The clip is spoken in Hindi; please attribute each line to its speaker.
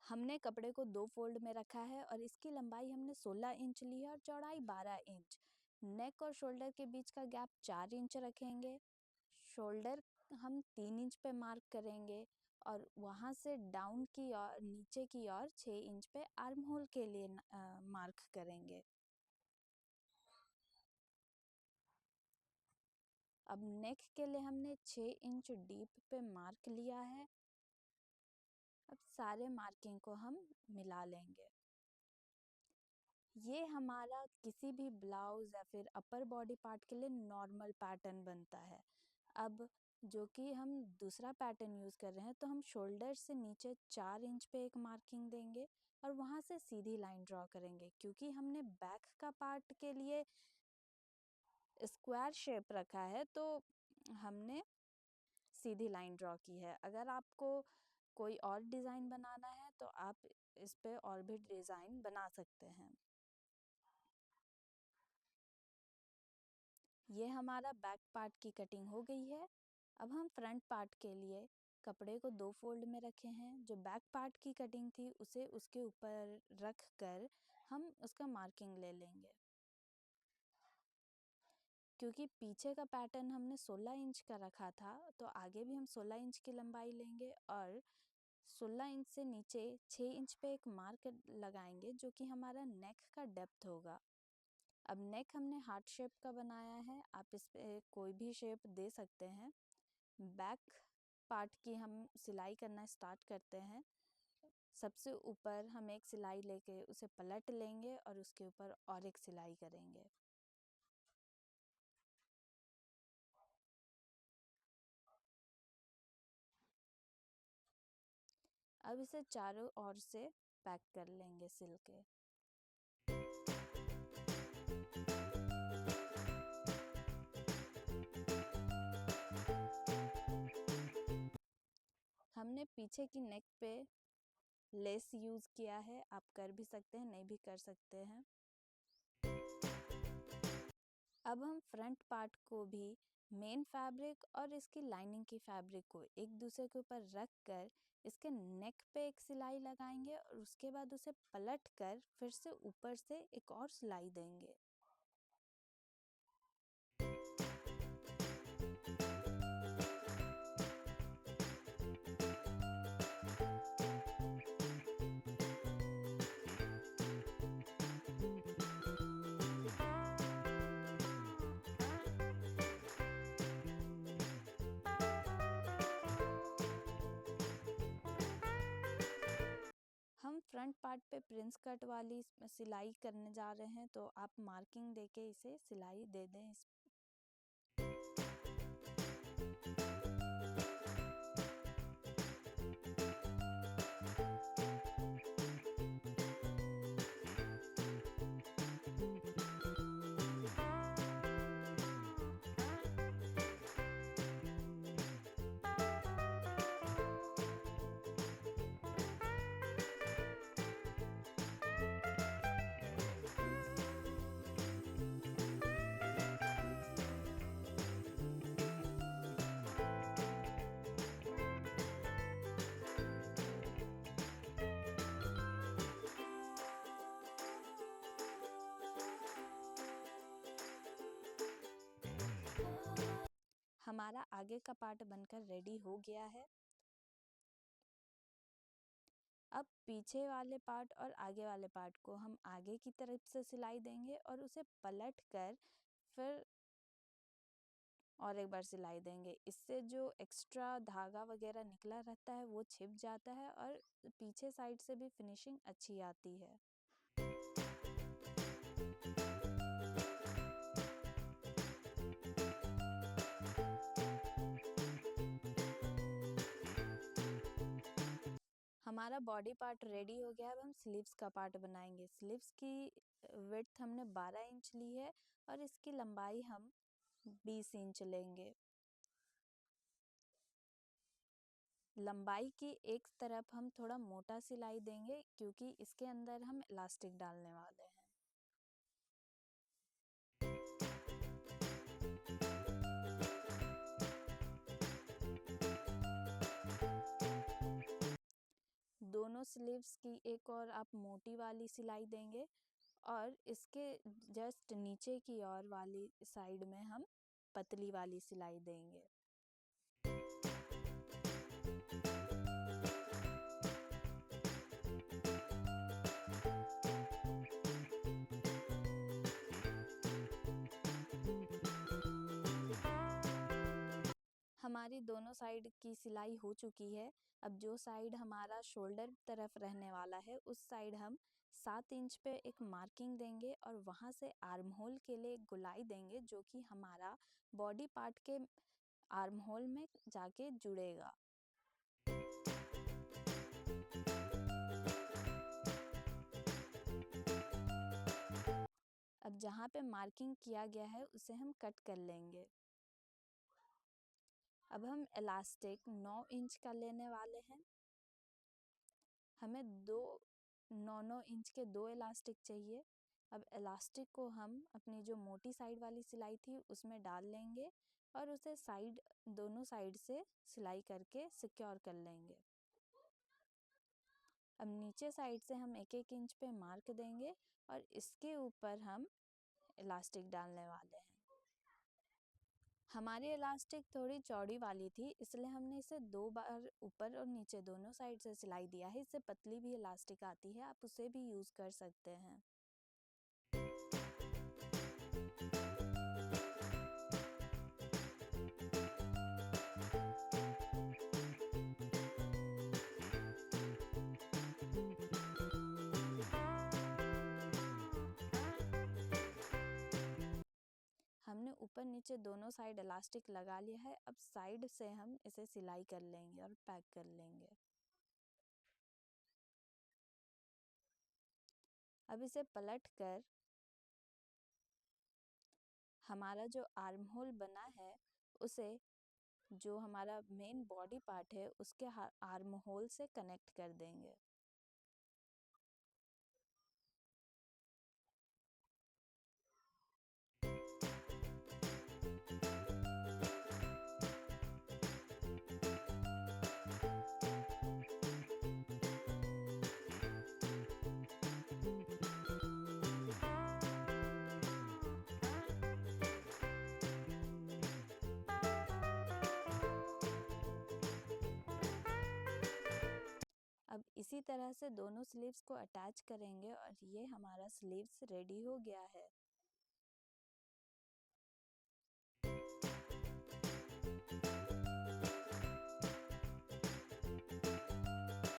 Speaker 1: हमने कपड़े को 2 फ़ोल्ड में रखा है और इसकी लंबाई हमने 16 इंच ली है और चौड़ाई 12 इंच। नेक और शोल्डर के बीच का गैप 4 इंच रखेंगे। शोल्डर हम 3 इंच पे मार्क करेंगे और वहाँ से डाउन की ओर नीचे की ओर 6 इंच पे आर्म होल के लिए मार्क करेंगे। अब नेक के लिए हमने 6 इंच डीप पे मार्क लिया है। अब सारे मार्किंग को हम मिला लेंगे। ये हमारा किसी भी ब्लाउज या फिर अपर बॉडी पार्ट के लिए नॉर्मल पैटर्न बनता है। अब जो कि हम दूसरा पैटर्न यूज़ कर रहे हैं तो हम शोल्डर से नीचे 4 इंच पे एक मार्किंग देंगे और वहाँ से सीधी लाइन ड्रॉ करेंगे। क्योंकि हमने बैक का पार्ट के लिए स्क्वायर शेप रखा है तो हमने सीधी लाइन ड्रॉ की है। अगर आपको कोई और डिज़ाइन बनाना है तो आप इस पे और भी डिज़ाइन बना सकते हैं। ये हमारा बैक पार्ट की कटिंग हो गई है। अब हम फ्रंट पार्ट के लिए कपड़े को 2 फोल्ड में रखे हैं। जो बैक पार्ट की कटिंग थी उसे उसके ऊपर रख कर हम उसका मार्किंग ले लेंगे। क्योंकि पीछे का पैटर्न हमने 16 इंच का रखा था तो आगे भी हम 16 इंच की लंबाई लेंगे और 16 इंच से नीचे 6 इंच पे एक मार्क लगाएंगे जो कि हमारा नेक का डेप्थ होगा। अब नेक हमने हार्ट शेप का बनाया है, आप इस पे कोई भी शेप दे सकते हैं। बैक पार्ट की हम सिलाई करना स्टार्ट करते हैं। सबसे ऊपर हम एक सिलाई लेके उसे पलट लेंगे और उसके ऊपर और एक सिलाई करेंगे। अब इसे चारों ओर से पैक कर लेंगे सिल के। हमने पीछे की नेक पे लेस यूज़ किया है, आप कर भी सकते हैं, नहीं भी कर सकते हैं। अब हम फ्रंट पार्ट को भी मेन फैब्रिक और इसकी लाइनिंग की फैब्रिक को एक दूसरे के ऊपर रख कर इसके नेक पे एक सिलाई लगाएंगे और उसके बाद उसे पलट कर फिर से ऊपर से एक और सिलाई देंगे। हम फ्रंट पार्ट पे प्रिंस कट वाली सिलाई करने जा रहे हैं तो आप मार्किंग देके इसे सिलाई दे दें। हमारा आगे का पार्ट बनकर रेडी हो गया है। अब पीछे वाले पार्ट और आगे वाले पार्ट को हम आगे की तरफ से सिलाई देंगे और उसे पलट कर फिर और एक बार सिलाई देंगे। इससे जो एक्स्ट्रा धागा वगैरह निकला रहता है वो छिप जाता है और पीछे साइड से भी फिनिशिंग अच्छी आती है। हमारा बॉडी पार्ट रेडी हो गया है। अब हम स्लीव्स का पार्ट बनाएंगे। स्लीव्स की विड्थ हमने 12 इंच ली है और इसकी लंबाई हम 20 इंच लेंगे। लंबाई की एक तरफ हम थोड़ा मोटा सिलाई देंगे क्योंकि इसके अंदर हम इलास्टिक डालने वाले हैं। दोनों स्लीव्स की एक और आप मोटी वाली सिलाई देंगे और इसके जस्ट नीचे की और वाली साइड में हम पतली वाली सिलाई देंगे। हमारी दोनों साइड की सिलाई हो चुकी है। अब जो साइड हमारा शोल्डर तरफ रहने वाला है उस साइड हम 7 इंच पे एक मार्किंग देंगे और वहाँ से आर्म होल के लिए एक गोलाई देंगे जो कि हमारा बॉडी पार्ट के आर्म होल में जाके जुड़ेगा। अब जहाँ पे मार्किंग किया गया है उसे हम कट कर लेंगे। अब हम इलास्टिक 9 इंच का लेने वाले हैं। हमें 9 इंच के 2 इलास्टिक चाहिए। अब इलास्टिक को हम अपनी जो मोटी साइड वाली सिलाई थी उसमें डाल लेंगे और उसे दोनों साइड से सिलाई करके सिक्योर कर लेंगे। अब नीचे साइड से हम 1-1 इंच पे मार्क देंगे और इसके ऊपर हम इलास्टिक डालने वाले हैं। हमारी इलास्टिक थोड़ी चौड़ी वाली थी इसलिए हमने इसे 2 बार ऊपर और नीचे दोनों साइड से सिलाई दिया है। इससे पतली भी इलास्टिक आती है, आप उसे भी यूज़ कर सकते हैं। हमने ऊपर नीचे दोनों साइड इलास्टिक लगा लिया है। अब साइड से हम इसे सिलाई कर लेंगे और पैक कर लेंगे। अब इसे पलट कर हमारा जो आर्म होल बना है उसे जो हमारा मेन बॉडी पार्ट है उसके आर्म होल से कनेक्ट कर देंगे। अब इसी तरह से दोनों स्लीव्स को अटैच करेंगे और ये हमारा स्लीव्स रेडी हो गया है।